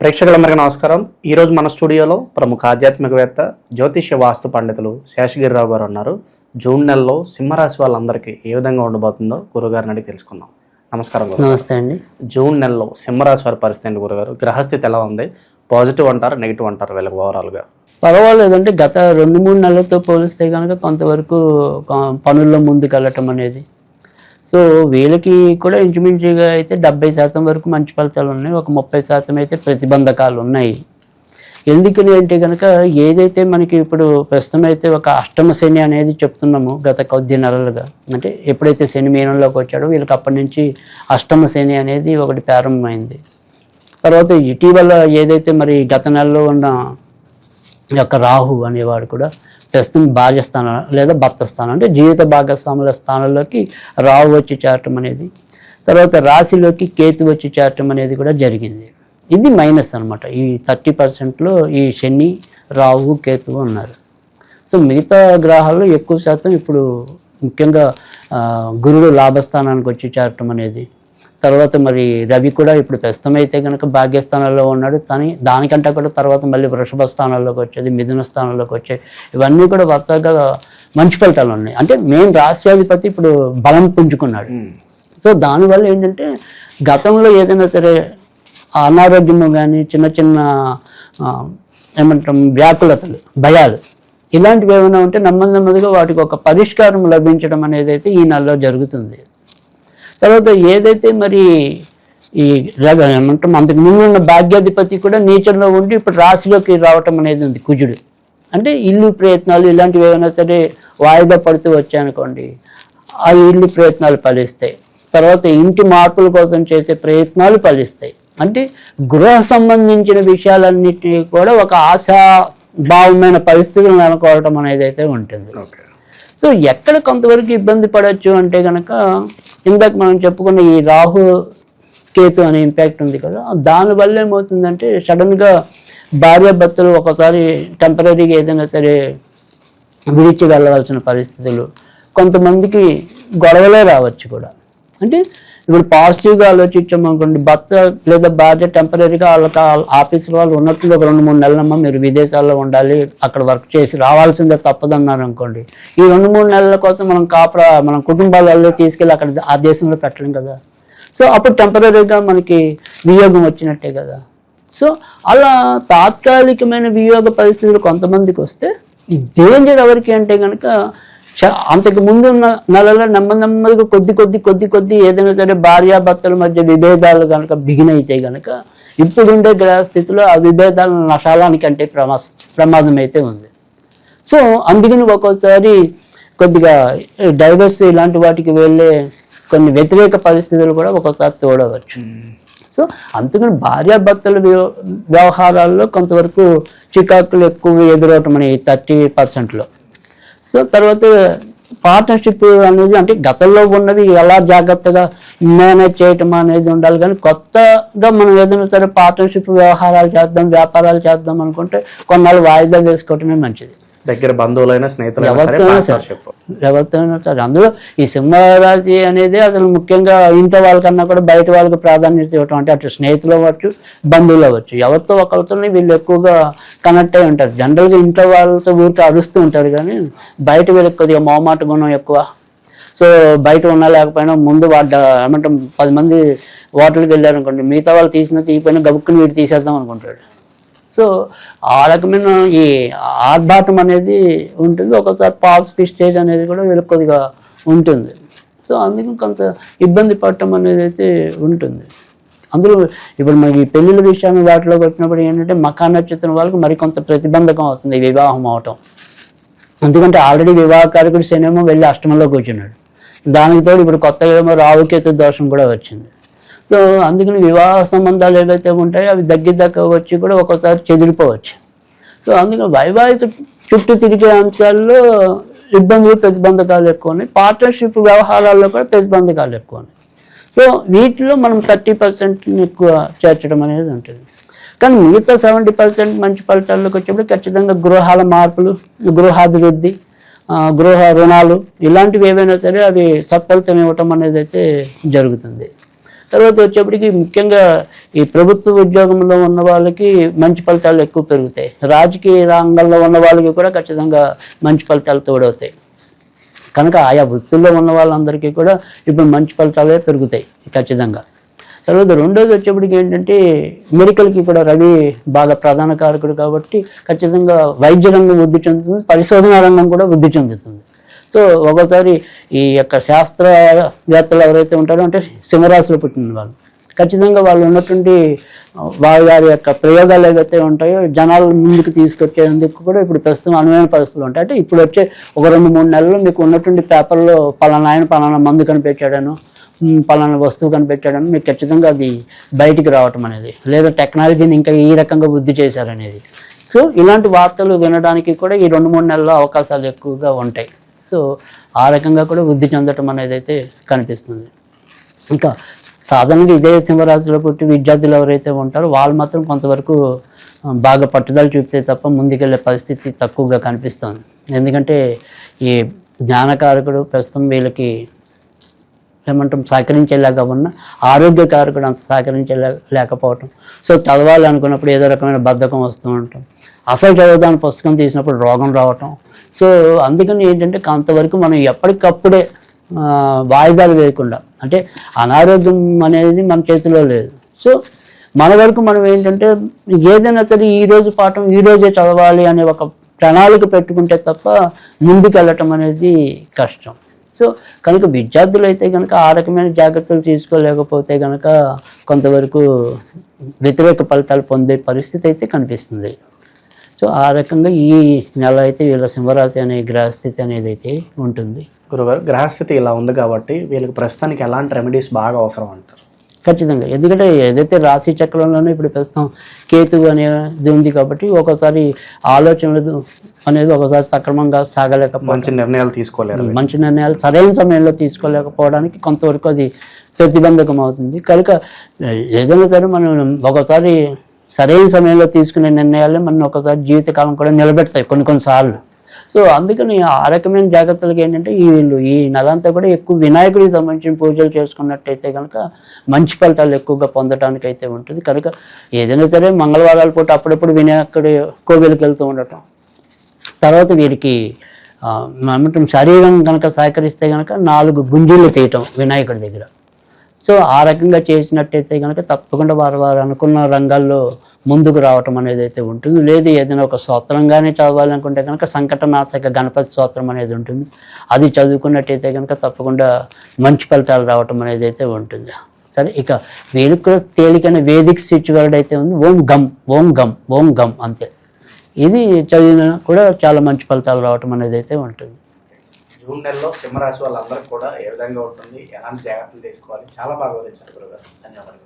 ప్రేక్షకులందరికీ నమస్కారం. ఈరోజు మన స్టూడియోలో ప్రముఖ ఆధ్యాత్మికవేత్త జ్యోతిష్య వాస్తు పండితులు శేషగిరిరావు గారు ఉన్నారు. జూన్ నెలలో సింహరాశి వాళ్ళందరికీ ఏ విధంగా ఉండబోతుందో గురుగారిని అడిగి తెలుసుకుందాం. నమస్కారం గురుగారు. నమస్తే అండి. జూన్ నెలలో సింహరాశి వారి పరిస్థితి ఏంటి గురుగారు? గ్రహస్థితి ఎలా ఉంది? పాజిటివ్ అంటారు, నెగిటివ్ అంటారు? వీళ్ళకి ఓవరాల్గా పర్వాలేదంటే గత 2-3 నెలలతో పోలిస్తే కనుక కొంతవరకు పనుల్లో ముందుకెళ్ళటం అనేది. సో వీళ్ళకి కూడా ఇంచుమించుగా అయితే 70% వరకు మంచి ఫలితాలు ఉన్నాయి. ఒక 30% అయితే ప్రతిబంధకాలు ఉన్నాయి. ఎందుకని అంటే కనుక ఏదైతే మనకి ఇప్పుడు ప్రస్తుతం అయితే ఒక అష్టమ శని అనేది చెప్తున్నాము గత కొద్ది నెలలుగా. అంటే ఎప్పుడైతే శని మీనంలోకి వచ్చాడో వీళ్ళకి అప్పటి నుంచి అష్టమ శని అనేది ఒకటి ప్రారంభమైంది. తర్వాత ఇటీవల ఏదైతే మరి గత నెలలో ఉన్న యొక్క రాహు అనేవాడు కూడా ప్రస్తుతం భాగ్యస్థానం లేదా భర్త స్థానం అంటే జీవిత భాగస్వాముల స్థానంలోకి రాహు వచ్చి చేరటం అనేది, తర్వాత రాశిలోకి కేతు వచ్చి చేరటం అనేది కూడా జరిగింది. ఇది మైనస్ అనమాట. ఈ 30%లో ఈ శని, రాహు, కేతువు ఉన్నారు. సో మిగతా గ్రహాల్లో ఎక్కువ శాతం ఇప్పుడు ముఖ్యంగా గురుడు లాభస్థానానికి వచ్చి చేరటం అనేది, తర్వాత మరి రవి కూడా ఇప్పుడు ప్రస్తుతం అయితే కనుక భాగ్యస్థానంలో ఉన్నాడు. కానీ దానికంటే కూడా తర్వాత మళ్ళీ వృషభ స్థానంలోకి వచ్చేది, మిథున స్థానంలోకి వచ్చేది. ఇవన్నీ కూడా వరుసగా మంచి ఫలితాలు ఉన్నాయి. అంటే మెయిన్ రాశ్యాధిపతి ఇప్పుడు బలం పుంజుకున్నాడు. సో దానివల్ల ఏంటంటే గతంలో ఏదైనా సరే అనారోగ్యము కానీ చిన్న చిన్న ఏమంటాం వ్యాకులతలు, భయాలు ఇలాంటివి ఏమైనా ఉంటే నెమ్మదిగా వాటికి ఒక పరిష్కారం లభించడం అనేది అయితే ఈ నెలలో జరుగుతుంది. తర్వాత ఏదైతే మరి ఈ ఏమంటాం అంతకు ముందు ఉన్న భాగ్యాధిపతి కూడా నీచంలో ఉండి ఇప్పుడు రాశిలోకి రావటం అనేది ఉంది కుజుడు. అంటే ఇల్లు ప్రయత్నాలు ఇలాంటివి ఏమైనా సరే వాయిదా పడుతూ వచ్చాయనుకోండి, ఆ ఇల్లు ప్రయత్నాలు ఫలిస్తాయి. తర్వాత ఇంటి మార్పుల కోసం చేసే ప్రయత్నాలు ఫలిస్తాయి. అంటే గృహ సంబంధించిన విషయాలన్నిటినీ కూడా ఒక ఆశాభావమైన పరిస్థితులను అనుకోవటం అనేది అయితే ఉంటుంది. సో ఎక్కడ కొంతవరకు ఇబ్బంది పడవచ్చు అంటే కనుక ఇందాక మనం చెప్పుకున్న ఈ రాహు కేతు అనే ఇంపాక్ట్ ఉంది కదా, దానివల్ల ఏమవుతుందంటే సడన్గా భార్యాభర్తలు ఒకసారి టెంపరీగా ఏదైనా సరే విడిచి వెళ్ళవలసిన పరిస్థితులు, కొంతమందికి గొడవలే రావచ్చు కూడా. అంటే ఇప్పుడు పాజిటివ్గా ఆలోచించామనుకోండి, భర్త లేదా భార్య టెంపరీగా వాళ్ళకి ఆఫీసులో వాళ్ళు ఉన్నట్లు ఒక 2-3 నెలలమ్మా మీరు విదేశాల్లో ఉండాలి, అక్కడ వర్క్ చేసి రావాల్సిందే తప్పదన్నారు అనుకోండి, ఈ 2-3 నెలల కోసం మనం కుటుంబాలలో తీసుకెళ్ళి అక్కడ ఆ దేశంలో పెట్టలేం కదా. సో అప్పుడు టెంపరీగా మనకి వియోగం వచ్చినట్టే కదా. సో అలా తాత్కాలికమైన వియోగ పరిస్థితులు కొంతమందికి వస్తే డేంజర్ ఎవరికి అంటే కనుక అంతకు ముందు ఉన్న నెలలో నెమ్మదిగా కొద్ది ఏదైనా సరే భార్యాభర్తల మధ్య విభేదాలు కనుక బిగినైతే కనుక ఇప్పుడుండే గ్రహ స్థితిలో ఆ విభేదాలను నశాలానికంటే ప్రమాదం అయితే ఉంది. సో అందుకని ఒక్కోసారి కొద్దిగా డైవర్స్ ఇలాంటి వాటికి వెళ్ళే కొన్ని వ్యతిరేక పరిస్థితులు కూడా ఒక్కోసారి తోడవచ్చు. సో అందుకని భార్యాభర్తల వ్యవహారాల్లో కొంతవరకు చికాకులు ఎక్కువ ఎదురవటం అనే 30%లో. సో తర్వాత పార్ట్నర్షిప్ అనేది అంటే గతంలో ఉన్నవి ఎలా జాగ్రత్తగా మేనేజ్ చేయటం అనేది ఉండాలి. కానీ కొత్తగా మనం ఏదైనా సరే పార్ట్నర్షిప్ వ్యవహారాలు చేద్దాం, వ్యాపారాలు చేద్దాం అనుకుంటే కొన్నాళ్ళు వాయిదా వేసుకోవటమే మంచిది. దగ్గర బంధువులైనా స్నేహితులు ఎవరితోనైనా సరే. అందులో ఈ సింహరాశి అనేది అసలు ముఖ్యంగా ఇంట్లో వాళ్ళకన్నా కూడా బయట వాళ్ళకి ప్రాధాన్యత ఇవ్వటం. అంటే అటు స్నేహితులు అవ్వచ్చు, బంధువులు అవ్వచ్చు, ఎవరితో ఒకరితో వీళ్ళు ఎక్కువగా కనెక్ట్ అయి ఉంటారు. జనరల్గా ఇంట్లో వాళ్ళతో ఊరికి అరుస్తూ ఉంటారు, కానీ బయట వీళ్ళకి కొద్దిగా మోమాట గుణం ఎక్కువ. సో బయట ఉన్నా లేకపోయినా ముందు ఏమంటాం 10 మంది హోటల్కి వెళ్ళారనుకోండి, మిగతా వాళ్ళు తీసిపోయినా గబుక్కుని వీడు తీసేద్దాం అనుకుంటాడు. సో ఆ రకమైన ఈ ఆర్భాటం అనేది ఉంటుంది. ఒకసారి పాస్ స్టేజ్ అనేది కూడా వీళ్ళకి కొద్దిగా ఉంటుంది. సో అందుకని కొంత ఇబ్బంది పడటం అనేది అయితే ఉంటుంది. అందులో ఇప్పుడు మనకి పెళ్ళిళ్ళ విషయాన్ని వాటిలోకి వచ్చినప్పుడు ఏంటంటే మఖా నక్షత్రం వాళ్ళకి మరికొంత ప్రతిబంధకం అవుతుంది వివాహం అవటం. ఎందుకంటే ఆల్రెడీ వివాహకారకుడు శనేమో వెళ్ళి అష్టమంలో కూర్చున్నాడు, దానికి తోడు ఇప్పుడు కొత్తగా ఏమో రావుకేతు దోషం కూడా వచ్చింది. సో అందుకని వివాహ సంబంధాలు ఏవైతే ఉంటాయో అవి దగ్గర వచ్చి కూడా ఒక్కోసారి చెదిరిపోవచ్చు. సో అందుకని వైవాహిక చుట్టూ తిరిగే అంశాల్లో ఇబ్బందులు ప్రతిబంధకాలు ఎక్కువ ఉన్నాయి. పార్ట్నర్షిప్ వ్యవహారాల్లో కూడా ప్రతిబంధకాలు ఎక్కువ ఉన్నాయి. సో వీటిలో మనం 30% ఎక్కువ చేర్చడం అనేది ఉంటుంది. కానీ మిగతా 70% మంచి ఫలితాల్లోకి వచ్చేప్పుడు ఖచ్చితంగా గృహాల మార్పులు, గృహాభివృద్ధి, గృహ రుణాలు ఇలాంటివి ఏవైనా సరే అవి సత్ఫలితం ఇవ్వటం అనేది అయితే జరుగుతుంది. తర్వాత వచ్చేప్పటికి ముఖ్యంగా ఈ ప్రభుత్వ ఉద్యోగంలో ఉన్న వాళ్ళకి మంచి ఫలితాలు ఎక్కువ పెరుగుతాయి, రాజకీయ రంగంలో ఉన్న వాళ్ళకి కూడా ఖచ్చితంగా మంచి ఫలితాలు తోడవుతాయి. కనుక ఆయా వృత్తుల్లో ఉన్న వాళ్ళందరికీ కూడా ఇప్పుడు మంచి ఫలితాలే పెరుగుతాయి ఖచ్చితంగా. తర్వాత రెండోది వచ్చేప్పటికి ఏంటంటే మెడికల్కి కూడా రవి బాగా ప్రధాన కారకుడు కాబట్టి ఖచ్చితంగా వైద్య రంగం వృద్ధి చెందుతుంది, పరిశోధనా రంగం కూడా వృద్ధి చెందుతుంది. సో ఒక్కోసారి ఈ యొక్క శాస్త్రవేత్తలు ఎవరైతే ఉంటారో అంటే సింహరాశిలో పుట్టిన వాళ్ళు ఖచ్చితంగా వాళ్ళు ఉన్నటువంటి వారి యొక్క ప్రయోగాలు ఏవైతే ఉంటాయో జనాల ముందుకు తీసుకొచ్చేందుకు కూడా ఇప్పుడు ప్రస్తుతం అనువైన పరిస్థితులు ఉంటాయి. అంటే ఇప్పుడు వచ్చే ఒక 2-3 నెలల్లో మీకు ఉన్నటువంటి పేపర్లో పలానా ఆయన పలానా మందు కనిపెట్టాడను, పలానా వస్తువు కనిపెట్టాడని మీకు ఖచ్చితంగా అది బయటికి రావటం అనేది, లేదా టెక్నాలజీని ఇంకా ఈ రకంగా వృద్ధి చేశారనేది. సో ఇలాంటి వార్తలు వినడానికి కూడా ఈ 2-3 నెలల్లో అవకాశాలు ఎక్కువగా ఉంటాయి. సో ఆ రకంగా కూడా వృద్ధి చెందటం అనేది అయితే కనిపిస్తుంది. ఇంకా సాధారణంగా ఇదే సింహరాశిలో పుట్టి విద్యార్థులు ఎవరైతే ఉంటారో వాళ్ళు మాత్రం కొంతవరకు బాగా పట్టుదల చూపితే తప్ప ముందుకెళ్ళే పరిస్థితి తక్కువగా కనిపిస్తుంది. ఎందుకంటే ఈ జ్ఞానకారకుడు ప్రస్తుతం వీళ్ళకి ఏమంటాం సహకరించేలాగా ఉన్న ఆరోగ్యకారకుడు అంత సహకరించలేకపోవటం. సో చదవాలి అనుకున్నప్పుడు ఏదో రకమైన బద్ధకం వస్తూ ఉంటాం, అసలు చదవదాని పుస్తకం తీసినప్పుడు రోగం రావటం. సో అందుకని ఏంటంటే అంతవరకు మనం ఎప్పటికప్పుడే వాయిదాలు వేయకుండా, అంటే అనారోగ్యం అనేది మన చేతిలో లేదు. సో మన వరకు మనం ఏంటంటే ఏదైనా సరే ఈరోజు పాఠం ఈరోజే చదవాలి అనే ఒక ప్రణాళిక పెట్టుకుంటే తప్ప ముందుకు వెళ్ళటం అనేది కష్టం. సో కనుక విద్యార్థులు అయితే కనుక ఆ రకమైన జాగ్రత్తలు తీసుకోలేకపోతే కనుక కొంతవరకు వ్యతిరేక ఫలితాలు పొందే పరిస్థితి అయితే కనిపిస్తుంది. సో ఆ రకంగా ఈ నెల అయితే వీళ్ళ సింహరాశి అనే గ్రహస్థితి అనేది అయితే ఉంటుంది. గురుగారు, గ్రహస్థితి ఇలా ఉంది కాబట్టి వీళ్ళకి ప్రస్తుతానికి ఎలాంటి రెమెడీస్ బాగా అవసరం అంటారు? ఖచ్చితంగా, ఎందుకంటే ఏదైతే రాశి చక్రంలోనే ఇప్పుడు ప్రస్తుతం కేతువు అనేది ఉంది కాబట్టి ఒక్కోసారి ఆలోచనలు అనేది ఒకసారి సక్రమంగా సాగలేకపోవడం, మంచి నిర్ణయాలు తీసుకోలేరు, మంచి నిర్ణయాలు సరైన సమయంలో తీసుకోలేకపోవడానికి కొంతవరకు అది ప్రతిబంధకం అవుతుంది. కనుక ఏదైనా సరే మనం ఒకసారి సరైన సమయంలో తీసుకునే నిర్ణయాలే మనం ఒకసారి జీవితకాలం కూడా నిలబెడతాయి కొన్నిసార్లు. సో అందుకని ఆ రకమైన జాగ్రత్తలకి ఏంటంటే వీళ్ళు ఈ నెలంతా కూడా ఎక్కువ వినాయకుడికి సంబంధించిన పూజలు చేసుకున్నట్టయితే కనుక మంచి ఫలితాలు ఎక్కువగా పొందడానికి అయితే ఉంటుంది. కనుక ఏదైనా సరే మంగళవారాల పూట అప్పుడప్పుడు వినాయకుడి కోవిలకి వెళ్తూ ఉండటం, తర్వాత వీరికి ఏమంటాం శరీరం కనుక సహకరిస్తే కనుక 4 గుంజీలు తీయటం వినాయకుడి దగ్గర. సో ఆ రకంగా చేసినట్టయితే కనుక తప్పకుండా వారు అనుకున్న రంగాల్లో ముందుకు రావటం అనేది అయితే ఉంటుంది. లేదు ఏదైనా ఒక స్తోత్రంగానే చదవాలనుకుంటే కనుక సంకటనాశక గణపతి స్తోత్రం అనేది ఉంటుంది, అది చదువుకున్నట్టయితే కనుక తప్పకుండా మంచి ఫలితాలు రావటం అనేది అయితే ఉంటుంది. సరే, ఇక వీరికి కూడా తేలికైన వేదిక స్విచ్ వర్డ్ అయితే ఉంది, ఓం గం ఓం గం ఓం గం అంతే. ఇది చదివిన కూడా చాలా మంచి ఫలితాలు రావటం అనేది అయితే ఉంటుంది. జూన్ నెలలో సింహరాశి వాళ్ళందరికీ కూడా ఏ విధంగా ఉంటుంది, ఎలాంటి జాగ్రత్తలు తీసుకోవాలి, చాలా బాగా వివరించారు గురుగారు. ధన్యవాదాలు.